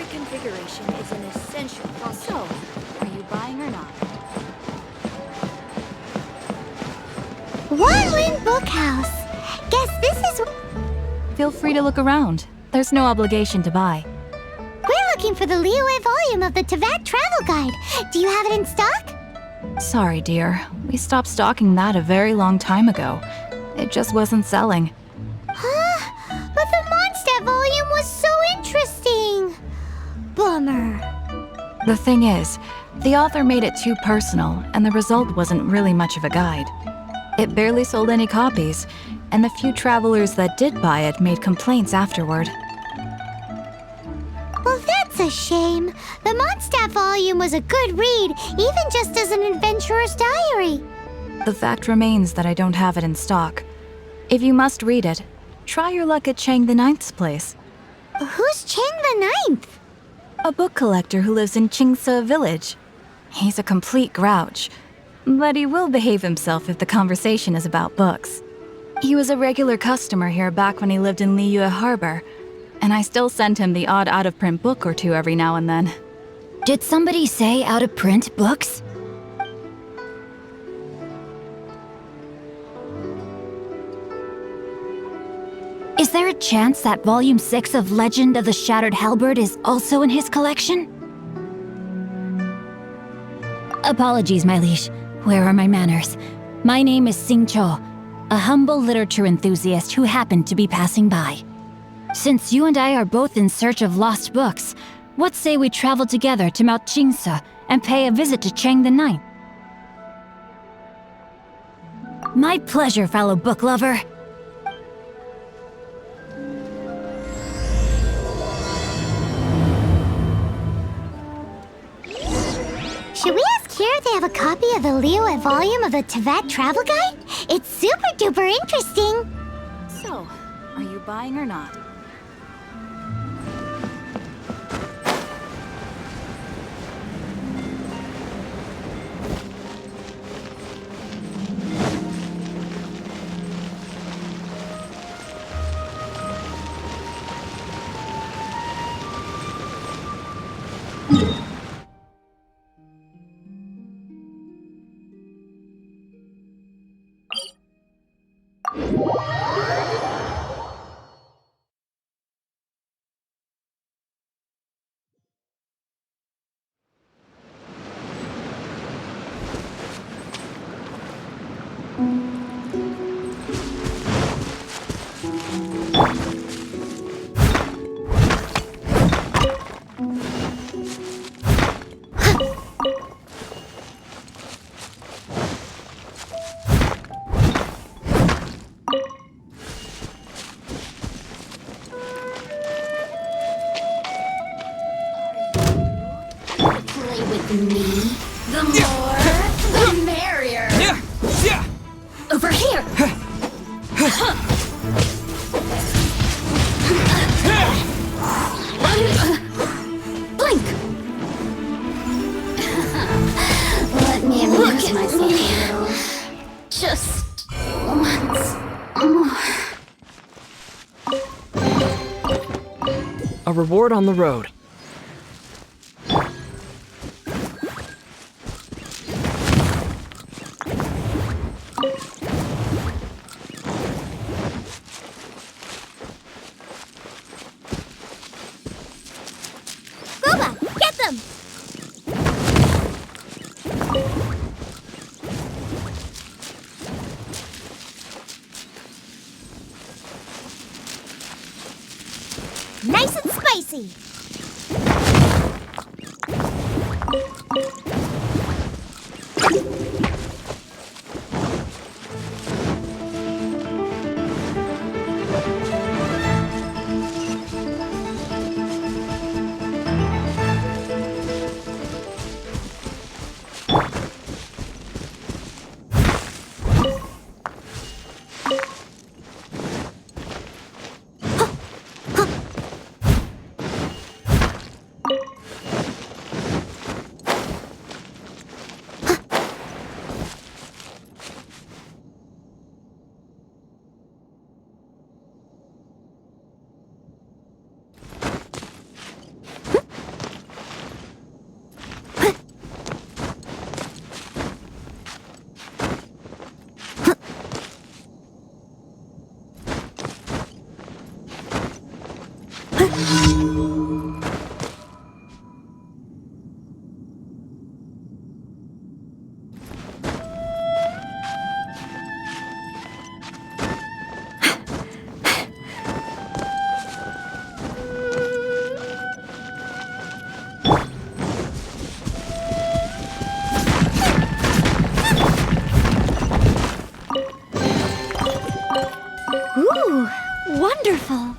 Configuration is an essential process. So, are you buying or not? One-win bookhouse. Guess this is... Feel free to look around. There's no obligation to buy. We're looking for the Liyue volume of the Teyvat travel guide. Do you have it in stock? Sorry, dear. We stopped stocking that a very long time ago. It just wasn't selling. Huh? But the Mondstadt volume was so interesting. Bummer. The thing is, the author made it too personal, and the result wasn't really much of a guide. It barely sold any copies, and the few travelers that did buy it made complaints afterward. Well, that's a shame. The Mondstadt volume was a good read, even just as an adventurer's diary. The fact remains that I don't have it in stock. If you must read it, try your luck at Chang the Ninth's place. Who's Chang the Ninth? A book collector who lives in Qingse village. He's a complete grouch, but he will behave himself if the conversation is about books. He was a regular customer here back when he lived in Liyue Harbor, and I still send him the odd out-of-print book or two every now and then. Did somebody say out-of-print books? Is there a chance that Volume 6 of Legend of the Shattered Halberd is also in his collection? Apologies, my liege. Where are my manners? My name is Sing Cho, a humble literature enthusiast who happened to be passing by. Since you and I are both in search of lost books, what say we travel together to Mount Qingse and pay a visit to Chang the Ninth? My pleasure, fellow book lover. Should we ask here if they have a copy of the Liyue volume of the Teyvat travel guide? It's super duper interesting. So, are you buying or not? The more, the merrier. Over here. Blink. myself. Just once more. A reward on the road. Booba, get them! Nice and spicy! Ooh, wonderful!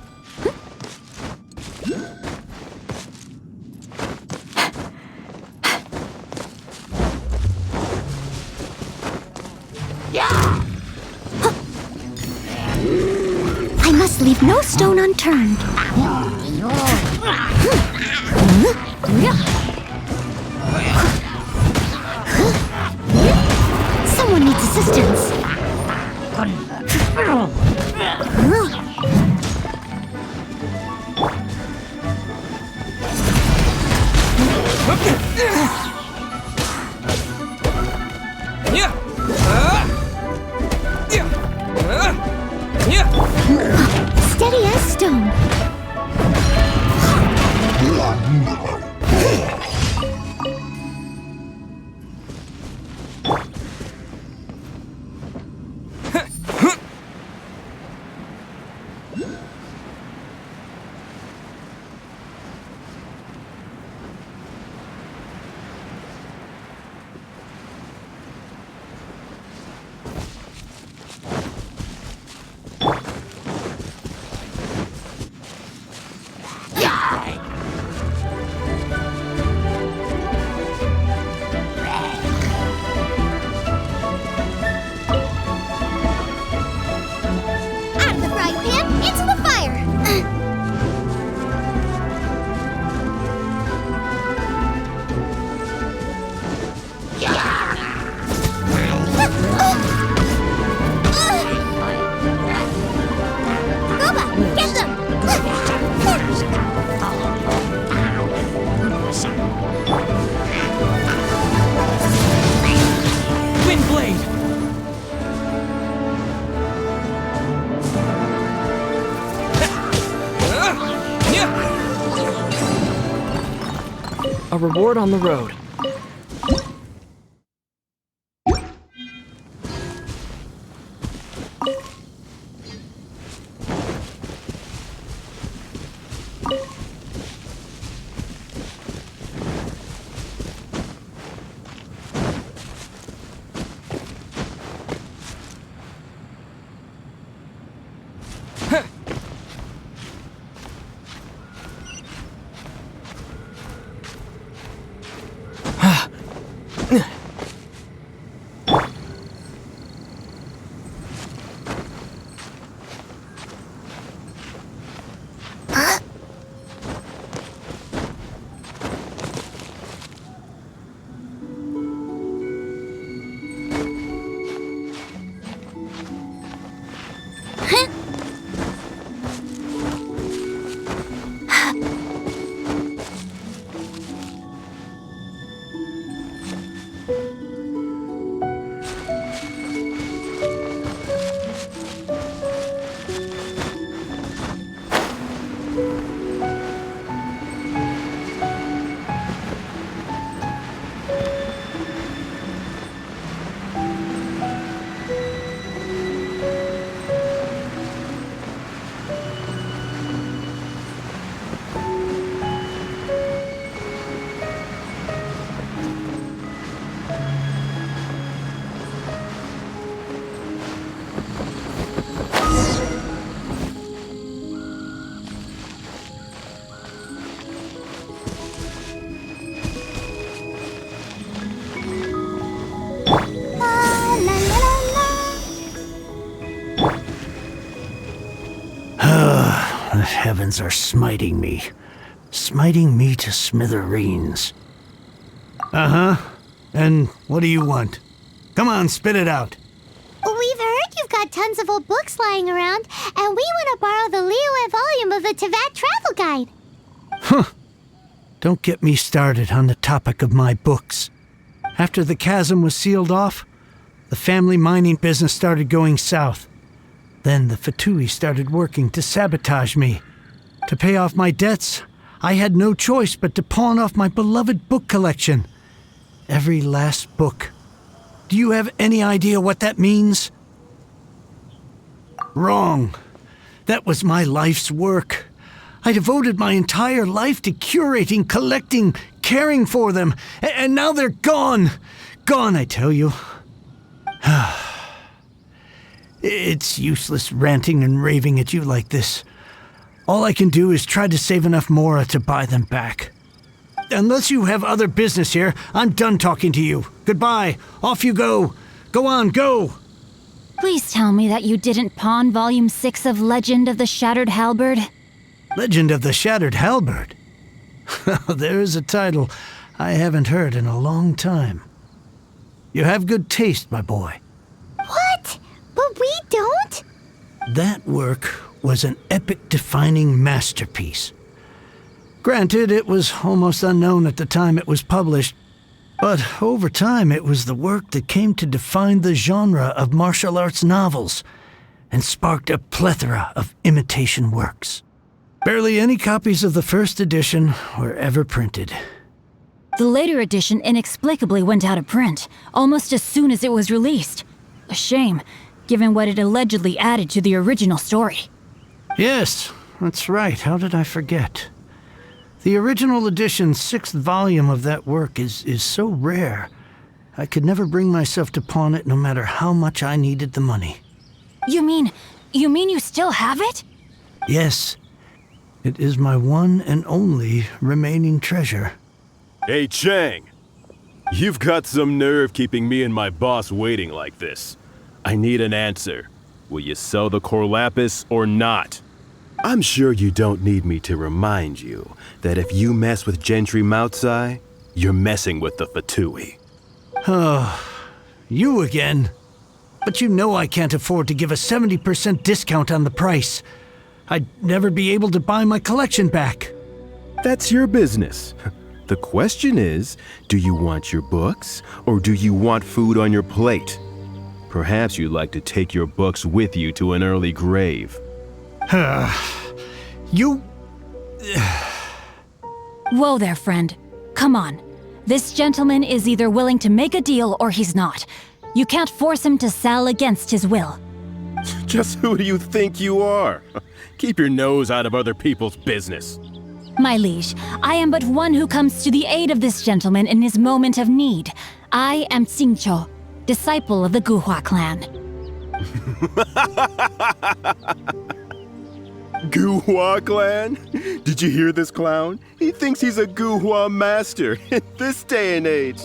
I must leave no stone unturned. Someone needs assistance. Steady as stone. Out of the frying pan, into the fire! Booba, get them! Windblade! A reward on the road. heavens are smiting me. Smiting me to smithereens. Uh-huh. And what do you want? Come on, spit it out. We've heard you've got tons of old books lying around, and we want to borrow the Liyue volume of the Teyvat Travel Guide. Huh. Don't get me started on the topic of my books. After the chasm was sealed off, the family mining business started going south. Then the Fatui started working to sabotage me. To pay off my debts, I had no choice but to pawn off my beloved book collection. Every last book. Do you have any idea what that means? Wrong. That was my life's work. I devoted my entire life to curating, collecting, caring for them, and now they're gone. Gone, I tell you. It's useless ranting and raving at you like this. All I can do is try to save enough Mora to buy them back. Unless you have other business here, I'm done talking to you. Goodbye. Off you go. Go on, go. Please tell me that you didn't pawn Volume 6 of Legend of the Shattered Halberd. Legend of the Shattered Halberd? There is a title I haven't heard in a long time. You have good taste, my boy. What? But we don't? That work was an epic-defining masterpiece. Granted, it was almost unknown at the time it was published, but over time it was the work that came to define the genre of martial arts novels and sparked a plethora of imitation works. Barely any copies of the first edition were ever printed. The later edition inexplicably went out of print, almost as soon as it was released. A shame, given what it allegedly added to the original story. Yes, that's right. How did I forget? The original edition's 6th volume of that work is so rare, I could never bring myself to pawn it no matter how much I needed the money. You mean you still have it? Yes. It is my one and only remaining treasure. Hey, Chang! You've got some nerve keeping me and my boss waiting like this. I need an answer. Will you sell the core lapis or not? I'm sure you don't need me to remind you that if you mess with Gentry Moutsai, you're messing with the Fatui. Oh, you again? But you know I can't afford to give a 70% discount on the price. I'd never be able to buy my collection back. That's your business. The question is, do you want your books, or do you want food on your plate? Perhaps you'd like to take your books with you to an early grave. You... Whoa there, friend. Come on. This gentleman is either willing to make a deal or he's not. You can't force him to sell against his will. Just who do you think you are? Keep your nose out of other people's business. My liege, I am but one who comes to the aid of this gentleman in his moment of need. I am Xingqiu, disciple of the Guhua clan. Guhua clan? Did you hear this clown? He thinks he's a Guhua master in this day and age.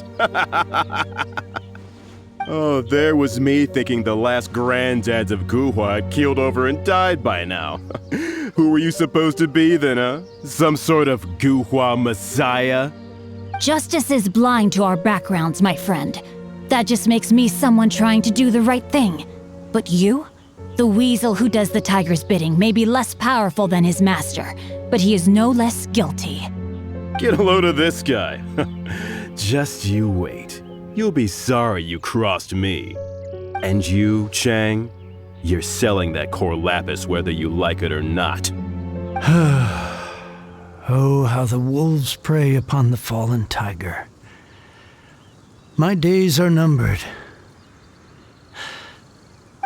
Oh, there was me thinking the last granddads of Guhua had keeled over and died by now. Who were you supposed to be then, huh? Some sort of Guhua messiah? Justice is blind to our backgrounds, my friend. That just makes me someone trying to do the right thing. But you? The weasel who does the tiger's bidding may be less powerful than his master, but he is no less guilty. Get a load of this guy. Just you wait. You'll be sorry you crossed me. And you, Chang, you're selling that core lapis whether you like it or not. Oh, how the wolves prey upon the fallen tiger. My days are numbered.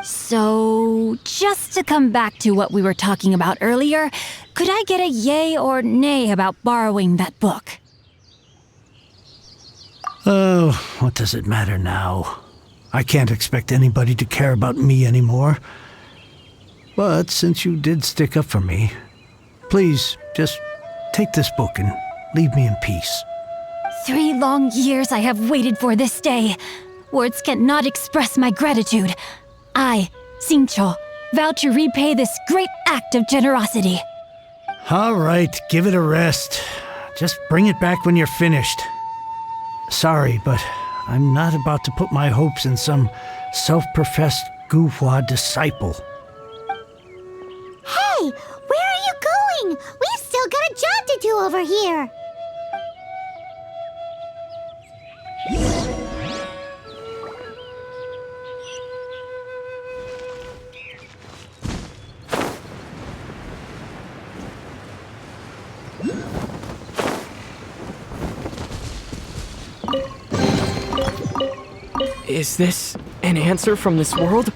So, just to come back to what we were talking about earlier, could I get a yay or nay about borrowing that book? Oh, what does it matter now? I can't expect anybody to care about me anymore. But since you did stick up for me, please just take this book and leave me in peace. 3 long years I have waited for this day. Words cannot express my gratitude. I, Xingqiu, vow to repay this great act of generosity. All right, give it a rest. Just bring it back when you're finished. Sorry, but I'm not about to put my hopes in some self-professed Guhua disciple. Hey, where are you going? We've still got a job to do over here. Is this an answer from this world?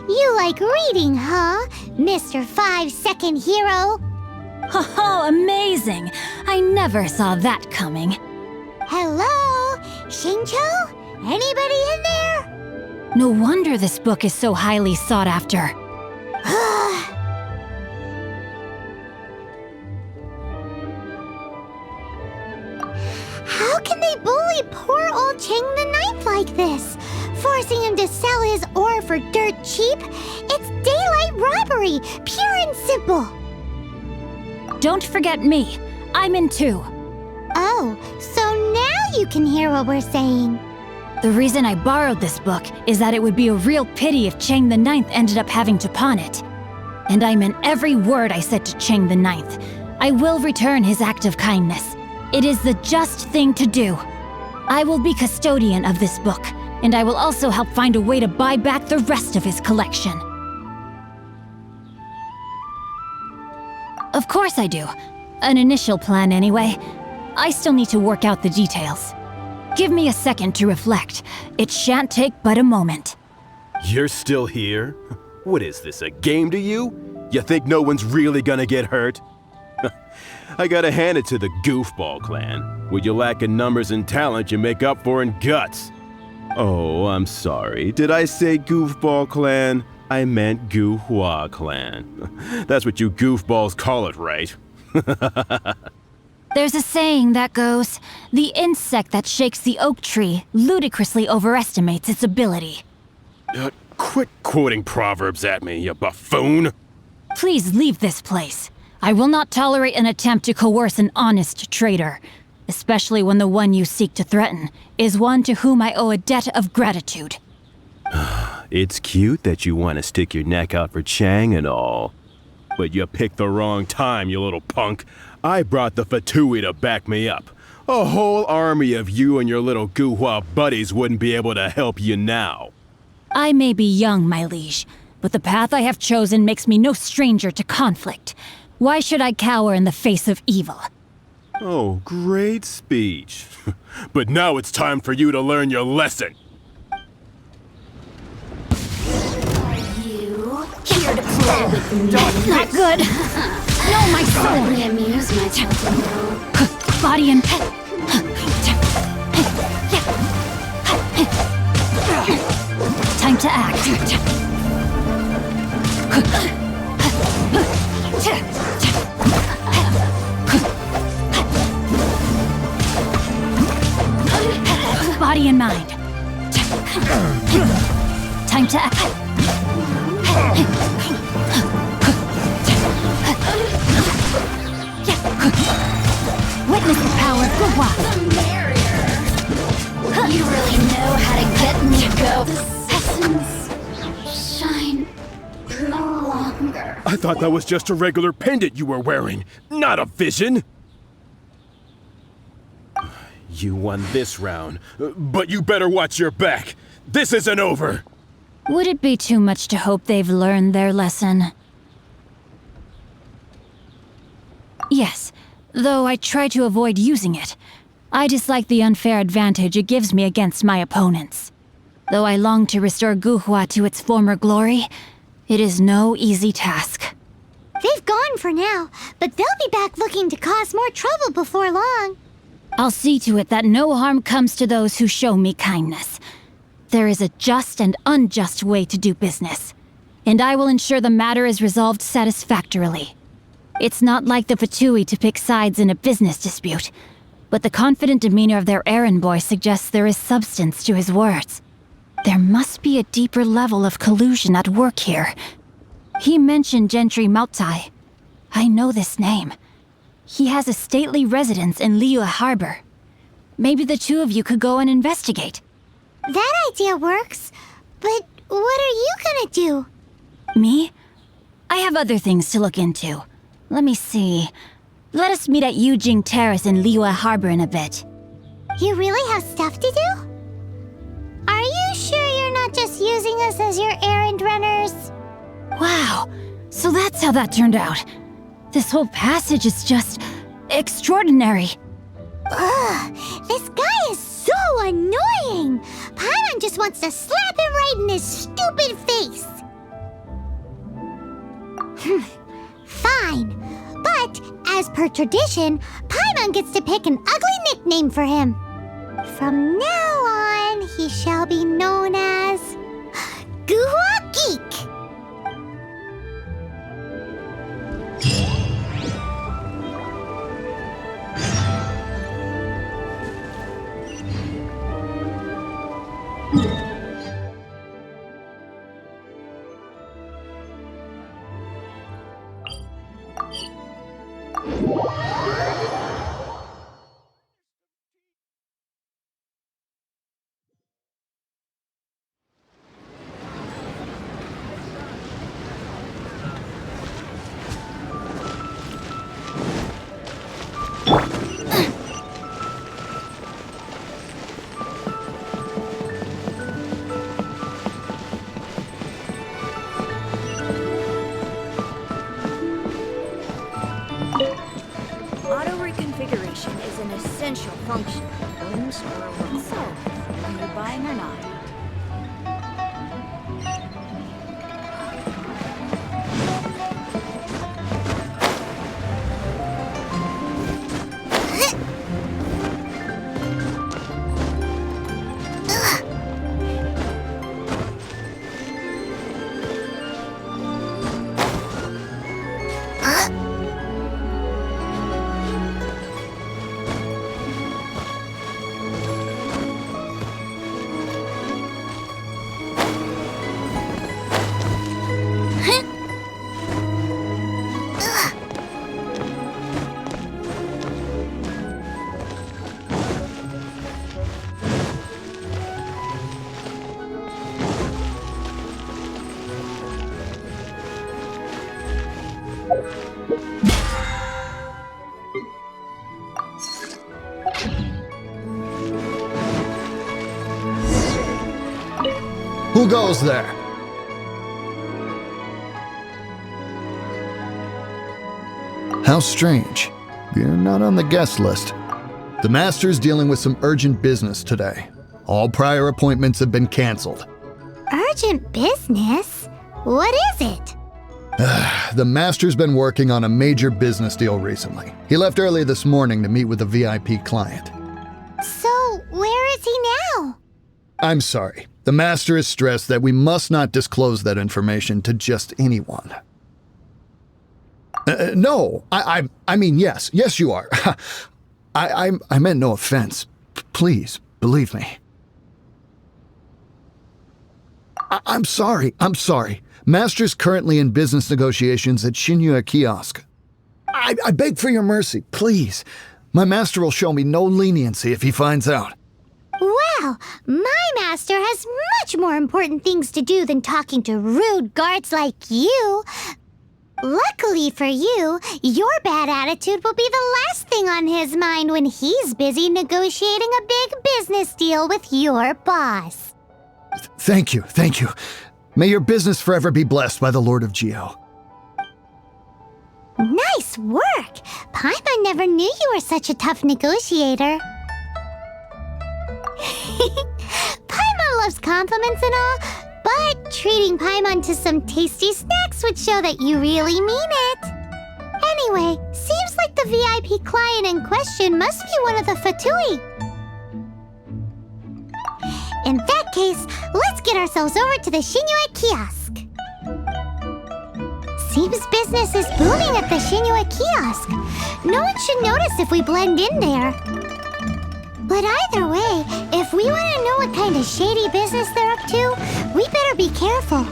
You like reading, huh, Mr. 5-second hero? Oh, amazing! I never saw that coming. Hello? Shincho? Anybody in there? No wonder this book is so highly sought after. How can they bully poor old Chang the Ninth like this? Forcing him to sell his ore for dirt cheap? It's daylight robbery, pure and simple. Don't forget me. I'm in too. Oh, so now you can hear what we're saying. The reason I borrowed this book is that it would be a real pity if Chang the Ninth ended up having to pawn it. And I meant every word I said to Chang the Ninth. I will return his act of kindness. It is the just thing to do. I will be custodian of this book, and I will also help find a way to buy back the rest of his collection. Of course I do. An initial plan anyway. I still need to work out the details. Give me a second to reflect. It shan't take but a moment. You're still here? What is this, a game to you? You think no one's really gonna get hurt? I gotta hand it to the Goofball clan. What you lack in numbers and talent, you make up for in guts. Oh, I'm sorry. Did I say Goofball clan? I meant Guhua clan. That's what you goofballs call it, right? There's a saying that goes, the insect that shakes the oak tree ludicrously overestimates its ability. Quit quoting proverbs at me, you buffoon! Please leave this place. I will not tolerate an attempt to coerce an honest trader, especially when the one you seek to threaten is one to whom I owe a debt of gratitude. It's cute that you want to stick your neck out for Chang and all. But you picked the wrong time, you little punk. I brought the Fatui to back me up. A whole army of you and your little Guhua buddies wouldn't be able to help you now. I may be young, my liege, but the path I have chosen makes me no stranger to conflict. Why should I cower in the face of evil? Oh, great speech. But now it's time for you to learn your lesson. Here to play with me. Not good! No, my soul! Hardly amuse myself, Dendro. Body and... Time to act. Body and mind. Time to act. Witness the power of Guhua. The merrier. You really know how to get me to go. The sessions shine no longer. I thought that was just a regular pendant you were wearing, not a vision. You won this round, but you better watch your back. This isn't over. Would it be too much to hope they've learned their lesson? Yes, though I try to avoid using it. I dislike the unfair advantage it gives me against my opponents. Though I long to restore Guhua to its former glory, it is no easy task. They've gone for now, but they'll be back looking to cause more trouble before long. I'll see to it that no harm comes to those who show me kindness. There is a just and unjust way to do business, and I will ensure the matter is resolved satisfactorily. It's not like the Fatui to pick sides in a business dispute, but the confident demeanor of their errand boy suggests there is substance to his words. There must be a deeper level of collusion at work here. He mentioned Gentry Mautai. I know this name. He has a stately residence in Liyue Harbor. Maybe the two of you could go and investigate. That idea works, but what are you gonna do? Me? I have other things to look into. Let me see. Let us meet at Yujing Terrace in Liyue Harbor in a bit. You really have stuff to do? Are you sure you're not just using us as your errand runners? Wow, so that's how that turned out. This whole passage is just extraordinary. Ugh, this guy is so annoying! Paimon just wants to slap him right in his stupid face! Fine, but as per tradition, Paimon gets to pick an ugly nickname for him. From now on, he shall be known as Guhua Geek. Auto-reconfiguration is an essential function. Rooms or what? So, are you buying or not? Who goes there? How strange. You're not on the guest list. The Master's dealing with some urgent business today. All prior appointments have been canceled. Urgent business? What is it? The Master's been working on a major business deal recently. He left early this morning to meet with a VIP client. So, where is he now? I'm sorry. The Master is stressed that we must not disclose that information to just anyone. No, I mean, yes, you are. I meant no offense. Please, believe me. I'm sorry. Master's currently in business negotiations at Shinya Kiosk. I beg for your mercy, please. My master will show me no leniency if he finds out. Well, my master has much more important things to do than talking to rude guards like you. Luckily for you, your bad attitude will be the last thing on his mind when he's busy negotiating a big business deal with your boss. Thank you. May your business forever be blessed by the Lord of Geo. Nice work! Paimon never knew you were such a tough negotiator. Paimon loves compliments and all, but treating Paimon to some tasty snacks would show that you really mean it. Anyway, seems like the VIP client in question must be one of the Fatui. In that case, let's get ourselves over to the Shinue kiosk. Seems business is booming at the Shinue kiosk. No one should notice if we blend in there. But either way, if we want to know what kind of shady business they're up to, we better be careful.